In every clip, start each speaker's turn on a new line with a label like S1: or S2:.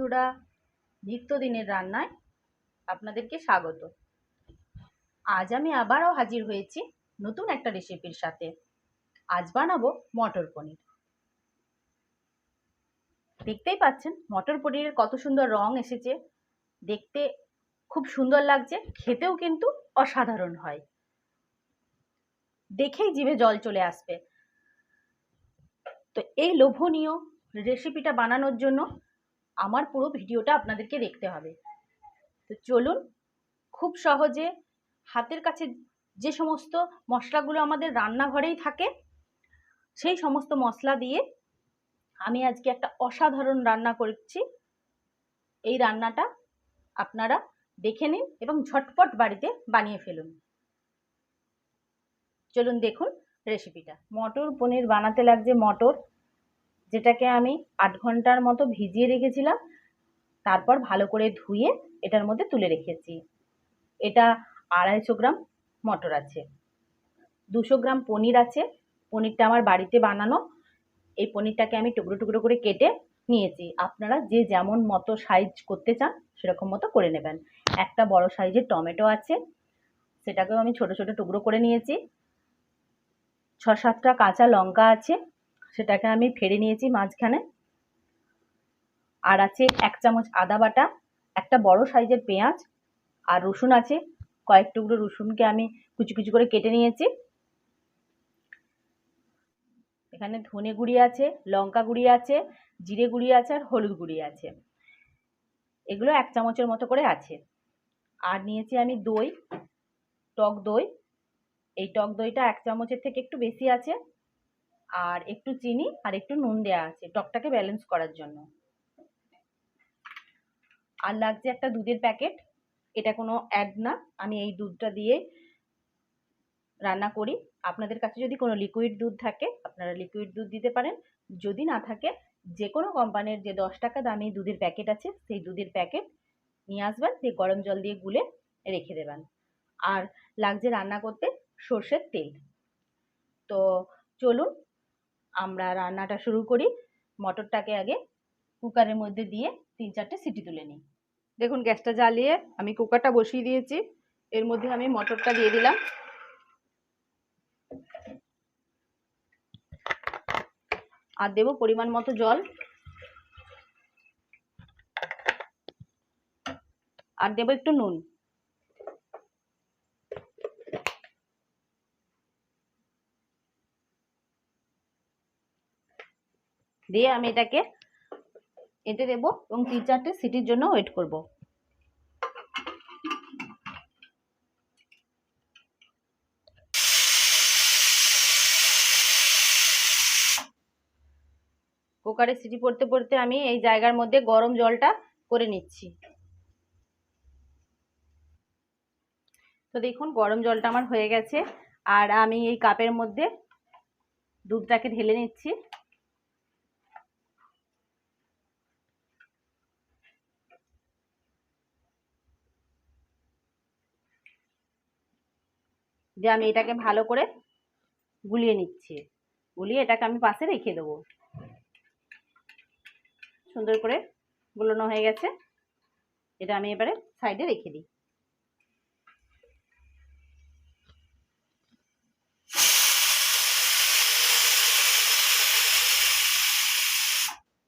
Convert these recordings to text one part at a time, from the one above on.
S1: বন্ধুরা, নিত্যদিনের রান্নায় আপনাদেরকে স্বাগত। আজ আমি আবারও হাজির হয়েছি নতুন একটা রেসিপির সাথে। আজ বানাবো মটর পনির। দেখতেই পাচ্ছেন মটর পনিরের কত সুন্দর রং এসেছে, দেখতে খুব সুন্দর লাগছে, খেতেও কিন্তু অসাধারণ হয়। দেখেই জিভে জল চলে আসবে। তো এই লোভনীয় রেসিপিটা বানানোর জন্য আমার পুরো ভিডিওটা আপনাদেরকে দেখতে হবে। তো চলুন, খুব সহজে হাতের কাছে যে সমস্ত মশলাগুলো আমাদের রান্নাঘরেই থাকে সেই সমস্ত মশলা দিয়ে আমি আজকে একটা অসাধারণ রান্না করছি। এই রান্নাটা আপনারা দেখে নিন এবং ঝটপট বাড়িতে বানিয়ে ফেলুন। চলুন দেখুন রেসিপিটা। মটর পনির বানাতে লাগছে মটর, যেটাকে আমি 8 ঘন্টার মতো ভিজিয়ে রেখেছিলাম। তারপর ভালো করে ধুয়ে এটার মধ্যে তুলে রেখেছি। এটা 250 গ্রাম মটর আছে, 200 গ্রাম পনির আছে। পনিরটা আমার বাড়িতে বানানো। এই পনিরটাকে আমি টুকরো টুকরো করে কেটে নিয়েছি। আপনারা যে যেমন মতো সাইজ করতে চান সেরকম মতো করে নেবেন। একটা বড় সাইজের টমেটো আছে, সেটাকেও আমি ছোট ছোট টুকরো করে নিয়েছি। 6-7টা কাঁচা লঙ্কা আছে, সেটাকে আমি ফেড়ে নিয়েছি মাঝখানে। আর আছে 1 চামচ আদা বাটা, একটা বড় সাইজের পেঁয়াজ, আর রসুন আছে। কয়েক টুকরো রসুনকে আমি কুচি কুচি করে কেটে নিয়েছি। এখানে ধনে গুঁড়ি আছে, লঙ্কা গুঁড়ি আছে, জিরে গুঁড়ি আছে, আর হলুদ গুঁড়ি আছে। এগুলো 1 চামচের মতো করে আছে। আর নিয়েছি আমি দই, টক দই। এই টক দইটা 1 চামচের থেকে একটু বেশি আছে। আর একটু চিনি আর একটু নুন দেওয়া আছে টকটাকে ব্যালেন্স করার জন্য। আর লাগছে একটা দুধের প্যাকেট। এটা কোনো অ্যাড না, আমি এই দুধটা দিয়ে রান্না করি। আপনাদের কাছে যদি কোনো লিকুইড দুধ থাকে আপনারা লিকুইড দুধ দিতে পারেন। যদি না থাকে, যে কোনো কোম্পানির যে 10 টাকা দামি দুধের প্যাকেট আছে সেই দুধের প্যাকেট নিয়ে আসবেন, দিয়ে গরম জল দিয়ে গুলে রেখে দেবেন। আর লাগছে রান্না করতে সর্ষের তেল। তো চলুন আমরা রান্নাটা শুরু করি। মটরটাকে আগে কুকারের মধ্যে দিয়ে 3-4টে সিটি তুলে নিই। দেখুন গ্যাসটা জ্বালিয়ে আমি কুকারটা বসিয়ে দিয়েছি। এর মধ্যে আমি মটরটা দিয়ে দিলাম। আর দেবো পরিমাণ মতো জল, আর দেবো একটু নুন। দিয়ে আমি এটাকে এতে দেবো এবং 3-4টে সিটির জন্য ওয়েট করব। কুকারে সিটি পড়তে পড়তে আমি এই জায়গার মধ্যে গরম জলটা করে নিচ্ছি। তো দেখুন গরম জলটা আমার হয়ে গেছে। আর আমি এই কাপের মধ্যে দুধটাকে ঢেলে নিচ্ছি। যে আমি এটাকে ভালো করে গুলিয়ে নিচ্ছি। গুলিয়ে এটাকে আমি পাশে রেখে দেবো। সুন্দর করে গুলানো হয়ে গেছে। এটা আমি এবারে সাইডে রেখে দিই।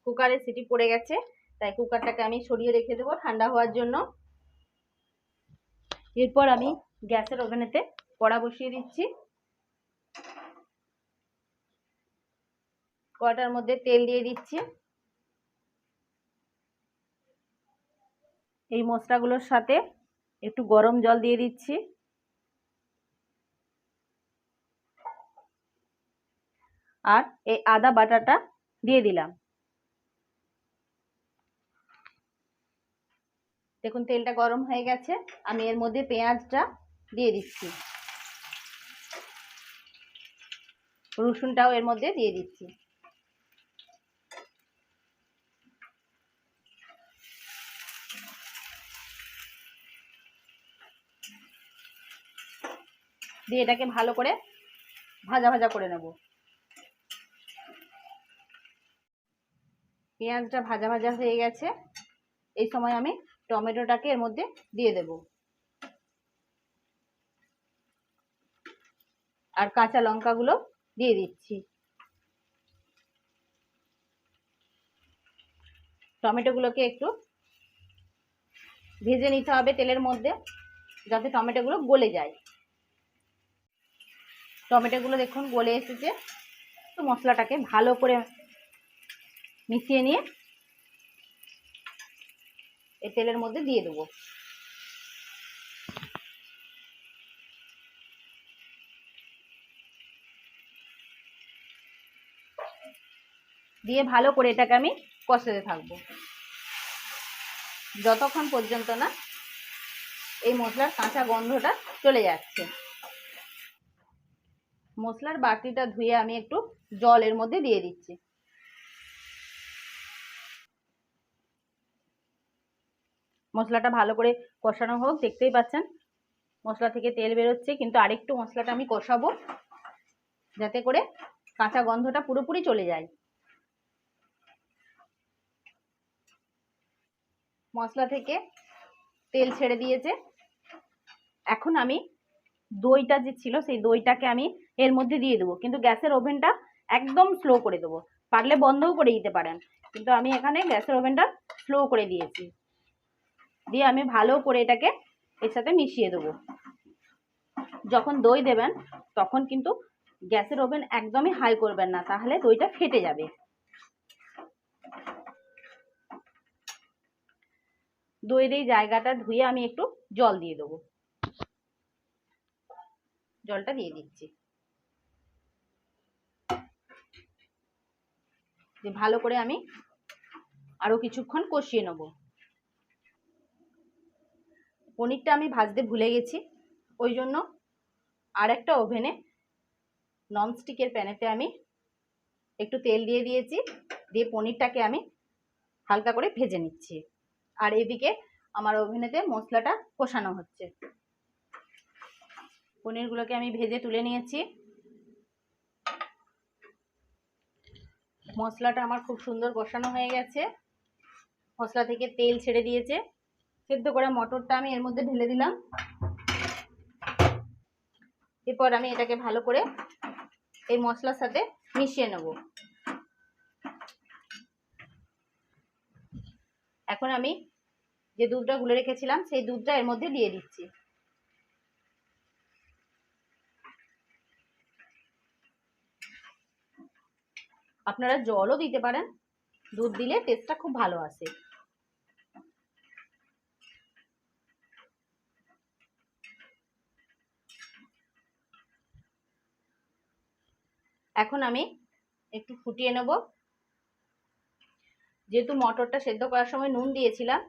S1: কুকারে সিটি পড়ে গেছে, তাই কুকারটাকে আমি সরিয়ে রেখে দেবো ঠান্ডা হওয়ার জন্য। এরপর আমি গ্যাসের ওভেনেতে কড়া বসিয়ে দিচ্ছি। কড়াটার মধ্যে তেল দিয়ে দিচ্ছি। এই মশলাগুলোর সাথে একটু গরম জল দিয়ে দিচ্ছি। আর এই আদা বাটাটা দিয়ে দিলাম। দেখুন তেলটা গরম হয়ে গেছে, আমি এর মধ্যে পেঁয়াজটা দিয়ে দিচ্ছি। রসুনটাও এর মধ্যে দিয়ে দিচ্ছি। দিয়ে এটাকে ভালো করে ভাজা ভাজা করে নেব। পেঁয়াজটা ভাজা ভাজা হয়ে গেছে, এই সময় আমি টমেটোটাকে এর মধ্যে দিয়ে দেব, আর কাঁচা লঙ্কাগুলো দিয়ে দিচ্ছি। টমেটোগুলোকে একটু ভেজে নিতে হবে তেলের মধ্যে, যাতে টমেটোগুলো গলে যায়। টমেটোগুলো দেখুন গলে এসেছে। তো মশলাটাকে ভালো করে মিশিয়ে নিয়ে এই তেলের মধ্যে দিয়ে দেবো। দিয়ে ভালো করে এটাকে আমি কষাতে থাকবো যতক্ষণ পর্যন্ত না এই মশলার কাঁচা গন্ধটা চলে যাচ্ছে। মশলার বাটিটা ধুয়ে আমি একটু জল এর মধ্যে দিয়ে দিচ্ছি। মশলাটা ভালো করে কষানো হোক। দেখতেই পাচ্ছেন মশলা থেকে তেল বেরোচ্ছে, কিন্তু আরেকটু মশলাটা আমি কষাবো যাতে করে কাঁচা গন্ধটা পুরোপুরি চলে যায়। মশলা থেকে তেল ছেড়ে দিয়েছে। এখন আমি দইটা যে ছিল সেই দইটাকে আমি এর মধ্যে দিয়ে দেবো, কিন্তু গ্যাসের ওভেনটা একদম স্লো করে দেবো। পারলে বন্ধও করে দিতে পারেন, কিন্তু আমি এখানে গ্যাসের ওভেনটা স্লো করে দিয়েছি। দিয়ে আমি ভালো করে এটাকে এর সাথে মিশিয়ে দেবো। যখন দই দেবেন তখন কিন্তু গ্যাসের ওভেন একদমই হাই করবেন না, তাহলে দইটা ফেটে যাবে। দইয়ের এই জায়গাটা ধুয়ে আমি একটু জল দিয়ে দেবো। জলটা দিয়ে দিচ্ছি। ভালো করে আমি আরো কিছুক্ষণ কষিয়ে নেব। পনিরটা আমি ভাজতে ভুলে গেছি, ওই জন্য আর একটা ওভেনে ননস্টিকের প্যানেতে আমি একটু তেল দিয়ে দিয়েছি। দিয়ে পনিরটাকে আমি হালকা করে ভেজে নিচ্ছি, আর এদিকে আমার ওভেনেতে মশলাটা কষানো হচ্ছে। পনিরগুলোকে আমি ভেজে তুলে নিয়েছি। মশলাটা আমার খুব সুন্দর কষানো হয়ে গেছে। মশলা থেকে তেল ছেড়ে দিয়েছে। সেদ্ধ করা মটরটা আমি এর মধ্যে ঢেলে দিলাম। এরপর আমি এটাকে ভালো করে এই মশলার সাথে মিশিয়ে নেব। এখন আমি যে দুধটা গুলে রেখেছিলাম সেই দুধটা এর মধ্যে দিয়ে দিচ্ছি। আপনারা জলও দিতে পারেন, দুধ দিলে টেস্টটা খুব ভালো আসে। এখন আমি একটু ফুটিয়ে নেব। যেহেতু মটরটা সেদ্ধ করার সময় নুন দিয়েছিলাম,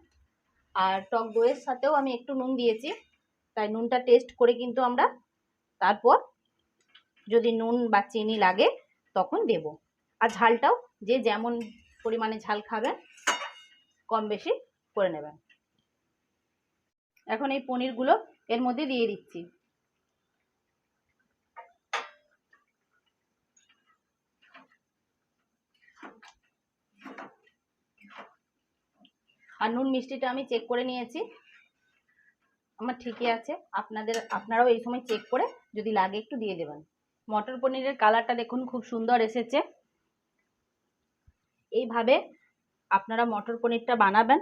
S1: আর টক দইয়ের সাথেও আমি একটু নুন দিয়েছি, তাই নুনটা টেস্ট করে কিন্তু আমরা তারপর যদি নুন বা চিনি লাগে তখন দেব। আর ঝালটাও যে যেমন পরিমাণে ঝাল খাবেন কম বেশি করে নেবেন। এখন এই পনিরগুলো এর মধ্যে দিয়ে দিচ্ছি। আর নুন মিষ্টিটা আমি চেক করে নিয়েছি, আমার ঠিকই আছে। আপনারাও এই সময় চেক করে যদি লাগে একটু দিয়ে দেবেন। মটর পনিরের কালারটা দেখুন খুব সুন্দর এসেছে। এইভাবে আপনারা মটর পনিরটা বানাবেন।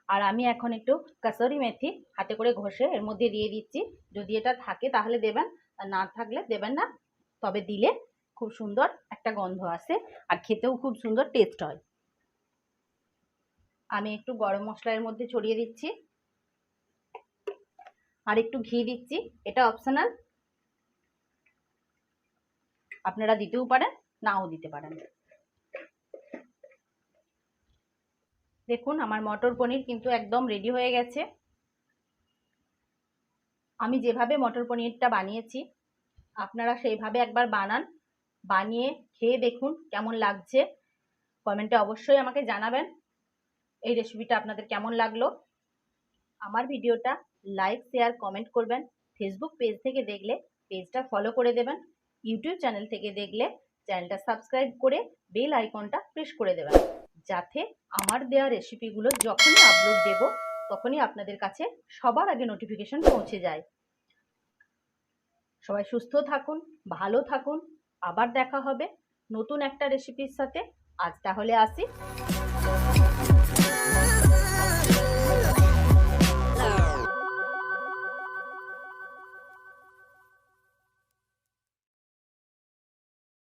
S1: আর আমি এখন একটু কাসুরি মেথি হাতে করে ঘষে এর মধ্যে দিয়ে দিচ্ছি। যদি এটা থাকে তাহলে দেবেন, আর না থাকলে দেবেন না। তবে দিলে খুব সুন্দর একটা গন্ধ আসে, আর খেতেও খুব সুন্দর টেস্ট হয়। আমি একটু গরম মশলা এর মধ্যে ছড়িয়ে দিচ্ছি, আর একটু ঘি দিচ্ছি। এটা অপশনাল, আপনারা দিতেও পারেন নাও দিতে পারেন। দেখুন আমার মটর পনির কিন্তু একদম রেডি হয়ে গেছে। আমি যেভাবে মটর পনিরটা বানিয়েছি আপনারা সেইভাবে একবার বানান, বানিয়ে খেয়ে দেখুন কেমন লাগছে। কমেন্টে অবশ্যই আমাকে জানাবেন এই রেসিপিটা আপনাদের কেমন লাগলো। আমার ভিডিওটা লাইক শেয়ার কমেন্ট করবেন। ফেসবুক পেজ থেকে দেখলে পেজটা ফলো করে দেবেন। ইউটিউব চ্যানেল থেকে দেখলে চ্যানেলটা সাবস্ক্রাইব করে বেল আইকনটা প্রেস করে দেবেন। যাতে আমার দেওয়া রেসিপিগুলো যখনই আপলোড দেব তখনই আপনাদের কাছে সবার আগে নোটিফিকেশন পৌঁছে যায়। সবাই সুস্থ থাকুন, ভালো থাকুন, আবার দেখা হবে নতুন একটা রেসিপির সাথে। আজ তাহলে আসি।